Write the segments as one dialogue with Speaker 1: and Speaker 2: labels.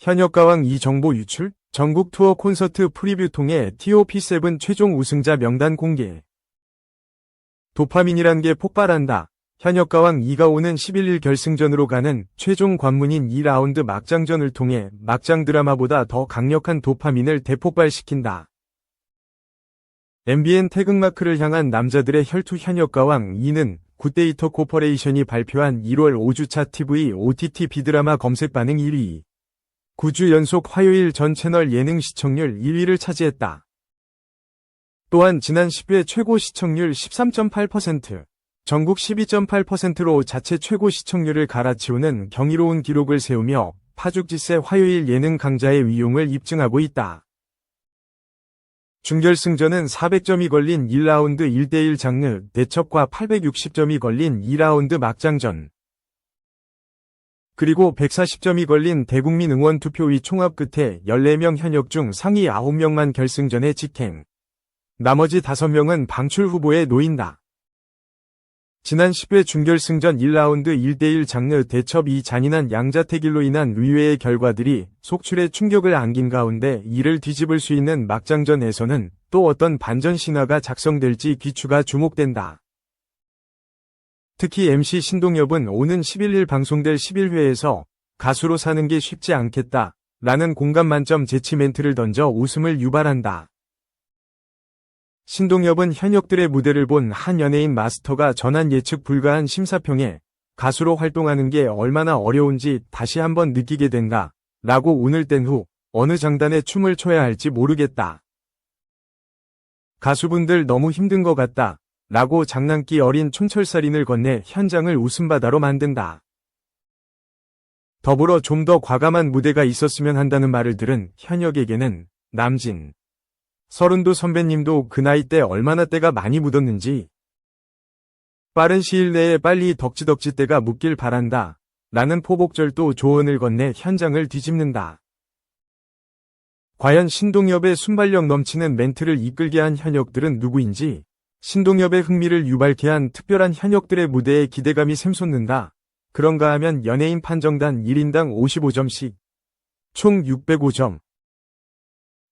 Speaker 1: 현역가왕 2 정보 유출? 전국 투어 콘서트 프리뷰 통해 TOP7 최종 우승자 명단 공개. 도파민이란 게 폭발한다. 현역가왕 2가 오는 11일 결승전으로 가는 최종 관문인 2라운드 막장전을 통해 막장 드라마보다 더 강력한 도파민을 대폭발시킨다. MBN 태극마크를 향한 남자들의 혈투 현역가왕 2는 굿데이터 코퍼레이션이 발표한 1월 5주차 TV OTT 비드라마 검색 반응 1위. 9주 연속 화요일 전 채널 예능 시청률 1위를 차지했다. 또한 지난 10회 최고 시청률 13.8%, 전국 12.8%로 자체 최고 시청률을 갈아치우는 경이로운 기록을 세우며 파죽지세 화요일 예능 강자의 위용을 입증하고 있다. 준결승전은 400점이 걸린 1라운드 1대1 장르 대첩과 860점이 걸린 2라운드 막장전, 그리고 140점이 걸린 대국민 응원 투표의 총합 끝에 14명 현역 중 상위 9명만 결승전에 직행. 나머지 5명은 방출 후보에 놓인다. 지난 10회 준결승전 1라운드 1대1 장르 대첩 이 잔인한 양자택일로 인한 의외의 결과들이 속출에 충격을 안긴 가운데 이를 뒤집을 수 있는 막장전에서는 또 어떤 반전 신화가 작성될지 귀추가 주목된다. 특히 MC 신동엽은 오는 11일 방송될 11회에서 가수로 사는 게 쉽지 않겠다 라는 공감 만점 재치 멘트를 던져 웃음을 유발한다. 신동엽은 현역들의 무대를 본 한 연예인 마스터가 전한 예측 불가한 심사평에 가수로 활동하는 게 얼마나 어려운지 다시 한번 느끼게 된다 라고 운을 뗀 후 어느 장단에 춤을 춰야 할지 모르겠다. 가수분들 너무 힘든 것 같다 라고 장난기 어린 촌철살인을 건네 현장을 웃음바다로 만든다. 더불어 좀 더 과감한 무대가 있었으면 한다는 말을 들은 현역에게는 남진, 서른도 선배님도 그 나이 때 얼마나 때가 많이 묻었는지 빠른 시일 내에 빨리 덕지덕지 때가 묻길 바란다 라는 포복절도 조언을 건네 현장을 뒤집는다. 과연 신동엽의 순발력 넘치는 멘트를 이끌게 한 현역들은 누구인지, 신동엽의 흥미를 유발케 한 특별한 현역들의 무대에 기대감이 샘솟는다. 그런가 하면 연예인 판정단 1인당 55점씩, 총 605점.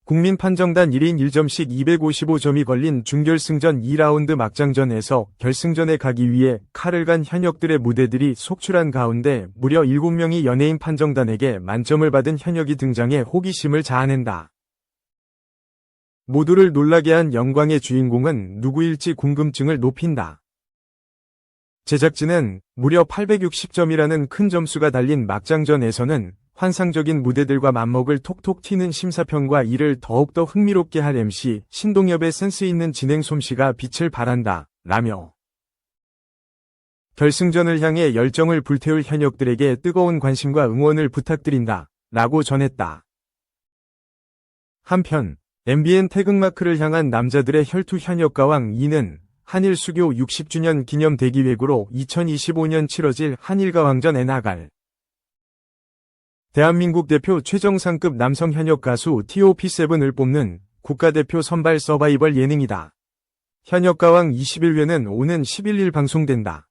Speaker 1: 국민 판정단 1인 1점씩 255점이 걸린 준결승전 2라운드 막장전에서 결승전에 가기 위해 칼을 간 현역들의 무대들이 속출한 가운데 무려 7명이 연예인 판정단에게 만점을 받은 현역이 등장해 호기심을 자아낸다. 모두를 놀라게 한 영광의 주인공은 누구일지 궁금증을 높인다. 제작진은 무려 860점이라는 큰 점수가 달린 막장전에서는 환상적인 무대들과 맞먹을 톡톡 튀는 심사평과 이를 더욱더 흥미롭게 할 MC 신동엽의 센스 있는 진행 솜씨가 빛을 발한다 라며 결승전을 향해 열정을 불태울 현역들에게 뜨거운 관심과 응원을 부탁드린다 라고 전했다. 한편 MBN 태극마크를 향한 남자들의 혈투 현역가왕 2는 한일 수교 60주년 기념 대기획으로 2025년 치러질 한일가왕전에 나갈 대한민국 대표 최정상급 남성 현역 가수 TOP7을 뽑는 국가대표 선발 서바이벌 예능이다. 현역가왕 21회는 오는 11일 방송된다.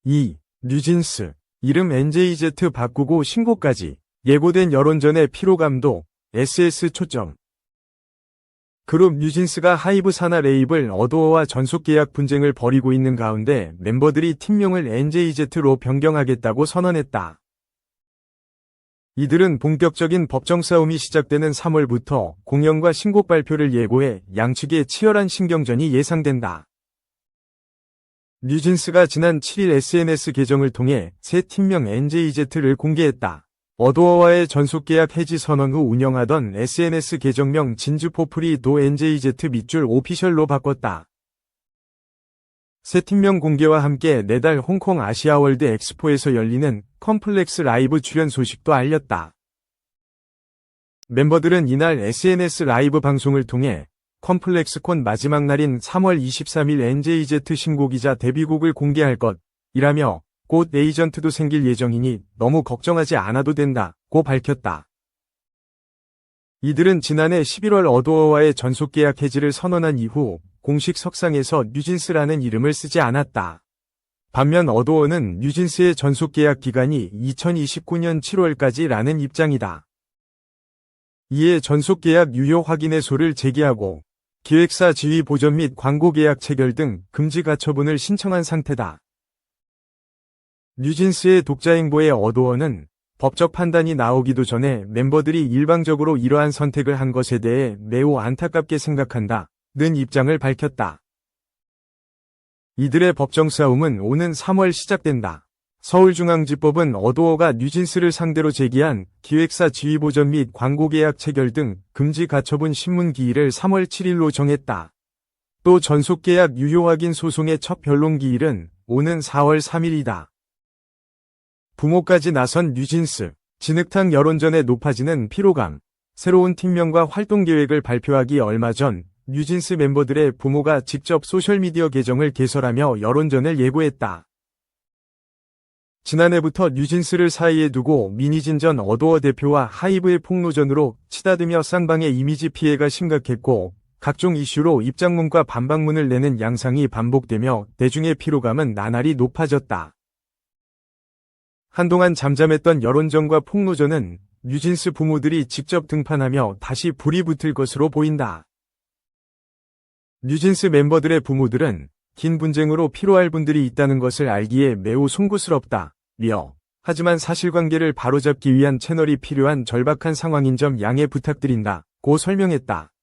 Speaker 1: 2. 뉴진스, 이름 NJZ 바꾸고 신곡까지, 예고된 여론전의 피로감도, SS 초점. 그룹 뉴진스가 하이브 산하 레이블 어도어와 전속계약 분쟁을 벌이고 있는 가운데 멤버들이 팀명을 NJZ로 변경하겠다고 선언했다. 이들은 본격적인 법정 싸움이 시작되는 3월부터 공연과 신곡 발표를 예고해 양측의 치열한 신경전이 예상된다. 뉴진스가 지난 7일 SNS 계정을 통해 새 팀명 NJZ를 공개했다. 어도어와의 전속계약 해지 선언 후 운영하던 SNS 계정명 진주포프리 도 NJZ 밑줄 오피셜로 바꿨다. 새 팀명 공개와 함께 내달 홍콩 아시아월드 엑스포에서 열리는 컴플렉스 라이브 출연 소식도 알렸다. 멤버들은 이날 SNS 라이브 방송을 통해 컴플렉스콘 마지막 날인 3월 23일 NJZ 신곡이자 데뷔곡을 공개할 것이라며 곧 에이전트도 생길 예정이니 너무 걱정하지 않아도 된다고 밝혔다. 이들은 지난해 11월 어도어와의 전속계약 해지를 선언한 이후 공식 석상에서 뉴진스라는 이름을 쓰지 않았다. 반면 어도어는 뉴진스의 전속계약 기간이 2029년 7월까지라는 입장이다. 이에 전속계약 유효 확인의 소를 제기하고 기획사 지위 보전 및 광고계약 체결 등 금지 가처분을 신청한 상태다. 뉴진스의 독자행보의 어도어는 법적 판단이 나오기도 전에 멤버들이 일방적으로 이러한 선택을 한 것에 대해 매우 안타깝게 생각한다는 입장을 밝혔다. 이들의 법정 싸움은 오는 3월 시작된다. 서울중앙지법은 어도어가 뉴진스를 상대로 제기한 기획사 지위보전 및 광고계약 체결 등 금지 가처분 신문기일을 3월 7일로 정했다. 또 전속계약 유효 확인 소송의 첫 변론기일은 오는 4월 3일이다. 부모까지 나선 뉴진스, 진흙탕 여론전에 높아지는 피로감, 새로운 팀명과 활동계획을 발표하기 얼마 전 뉴진스 멤버들의 부모가 직접 소셜미디어 계정을 개설하며 여론전을 예고했다. 지난해부터 뉴진스를 사이에 두고 미니진 전 어도어 대표와 하이브의 폭로전으로 치닫으며 쌍방의 이미지 피해가 심각했고 각종 이슈로 입장문과 반박문을 내는 양상이 반복되며 대중의 피로감은 나날이 높아졌다. 한동안 잠잠했던 여론전과 폭로전은 뉴진스 부모들이 직접 등판하며 다시 불이 붙을 것으로 보인다. 뉴진스 멤버들의 부모들은 긴 분쟁으로 피로할 분들이 있다는 것을 알기에 매우 송구스럽다. 하지만 사실관계를 바로잡기 위한 채널이 필요한 절박한 상황인 점 양해 부탁드린다고 설명했다.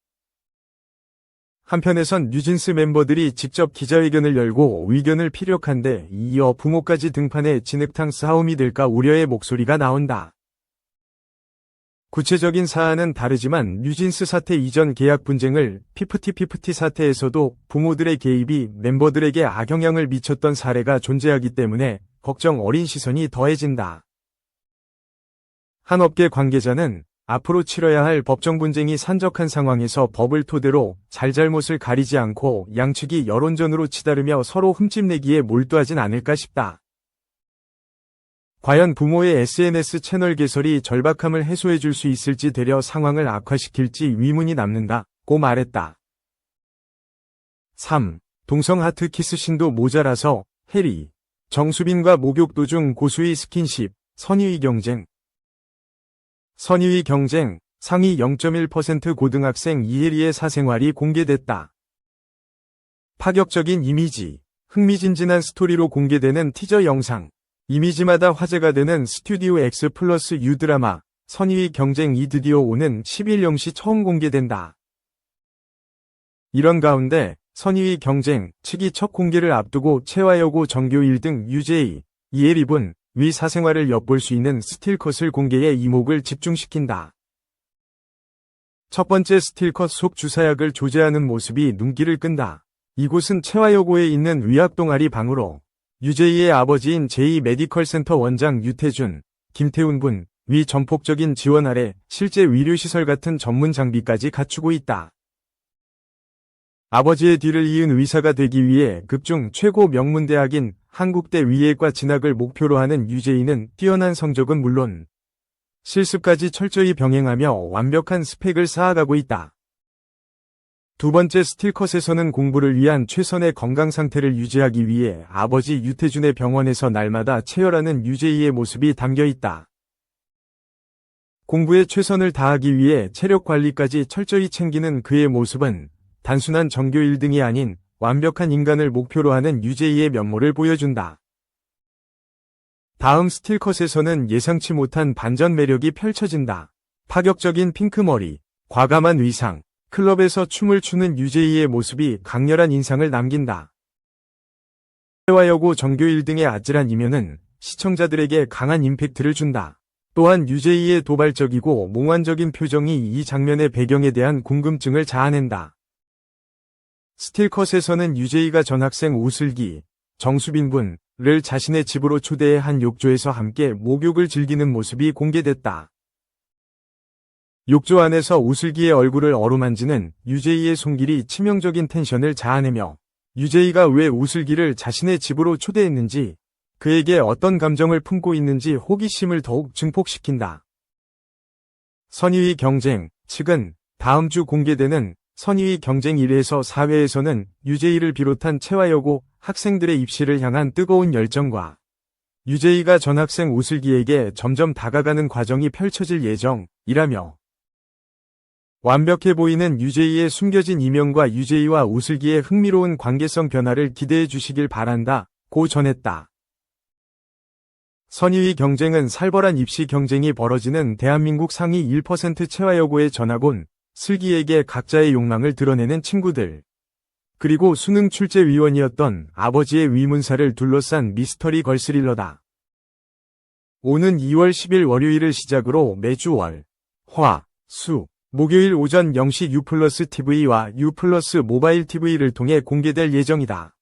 Speaker 1: 한편에선 뉴진스 멤버들이 직접 기자회견을 열고 의견을 피력한데 이어 부모까지 등판해 진흙탕 싸움이 될까 우려의 목소리가 나온다. 구체적인 사안은 다르지만 뉴진스 사태 이전 계약 분쟁을 피프티 사태에서도 부모들의 개입이 멤버들에게 악영향을 미쳤던 사례가 존재하기 때문에 걱정 어린 시선이 더해진다. 한 업계 관계자는 앞으로 치러야 할 법정 분쟁이 산적한 상황에서 법을 토대로 잘잘못을 가리지 않고 양측이 여론전으로 치다르며 서로 흠집내기에 몰두하진 않을까 싶다. 과연 부모의 SNS 채널 개설이 절박함을 해소해줄 수 있을지 되려 상황을 악화시킬지 의문이 남는다고 말했다. 3. 동성 하트 키스신도 모자라서 해리, 정수빈과 목욕 도중 고수의 스킨십, 선의의 경쟁. 선의의 경쟁, 상위 0.1% 고등학생 이혜리의 사생활이 공개됐다. 파격적인 이미지, 흥미진진한 스토리로 공개되는 티저 영상. 이미지마다 화제가 되는 스튜디오 X 플러스 U 드라마 선의의 경쟁이 드디어 오는 10일 0시 처음 공개된다. 이런 가운데 선의의 경쟁 측이 첫 공개를 앞두고 채화여고 정교일 등 유재희, 이혜리분 위 사생활을 엿볼 수 있는 스틸컷을 공개해 이목을 집중시킨다. 첫 번째 스틸컷 속 주사약을 조제하는 모습이 눈길을 끈다. 이곳은 채화여고에 있는 의학동아리 방으로 유재희의 아버지인 제2메디컬센터 원장 유태준, 김태훈 분 위 전폭적인 지원 아래 실제 의료시설 같은 전문 장비까지 갖추고 있다. 아버지의 뒤를 이은 의사가 되기 위해 급중 최고 명문대학인 한국대 의예과 진학을 목표로 하는 유재희는 뛰어난 성적은 물론 실습까지 철저히 병행하며 완벽한 스펙을 쌓아가고 있다. 두 번째 스틸컷에서는 공부를 위한 최선의 건강 상태를 유지하기 위해 아버지 유태준의 병원에서 날마다 체열하는 유재희의 모습이 담겨 있다. 공부에 최선을 다하기 위해 체력 관리까지 철저히 챙기는 그의 모습은 단순한 전교 1등이 아닌 완벽한 인간을 목표로 하는 유재희의 면모를 보여준다. 다음 스틸컷에서는 예상치 못한 반전 매력이 펼쳐진다. 파격적인 핑크머리, 과감한 의상, 클럽에서 춤을 추는 유재희의 모습이 강렬한 인상을 남긴다. 채화여고 전교 1등의 아찔한 이면은 시청자들에게 강한 임팩트를 준다. 또한 유재희의 도발적이고 몽환적인 표정이 이 장면의 배경에 대한 궁금증을 자아낸다. 스틸컷에서는 유재희가 전학생 오슬기, 정수빈 분을 자신의 집으로 초대해 한 욕조에서 함께 목욕을 즐기는 모습이 공개됐다. 욕조 안에서 오슬기의 얼굴을 어루만지는 유재희의 손길이 치명적인 텐션을 자아내며 유재희가 왜 오슬기를 자신의 집으로 초대했는지 그에게 어떤 감정을 품고 있는지 호기심을 더욱 증폭시킨다. 선의의 경쟁 측은 다음 주 공개되는 선의의 경쟁 1에서 4회에서는 유재희를 비롯한 채화여고 학생들의 입시를 향한 뜨거운 열정과 유재희가 전학생 우슬기에게 점점 다가가는 과정이 펼쳐질 예정이라며 완벽해 보이는 유재희의 숨겨진 이면과 유재희와 우슬기의 흥미로운 관계성 변화를 기대해 주시길 바란다고 전했다. 선의위 경쟁은 살벌한 입시 경쟁이 벌어지는 대한민국 상위 1% 체화여고의 전학온 슬기에게 각자의 욕망을 드러내는 친구들, 그리고 수능 출제위원이었던 아버지의 위문사를 둘러싼 미스터리 걸스릴러다. 오는 2월 10일 월요일을 시작으로 매주 월, 화, 수, 목요일 오전 0시 U+TV와 U+ 모바일 TV를 통해 공개될 예정이다.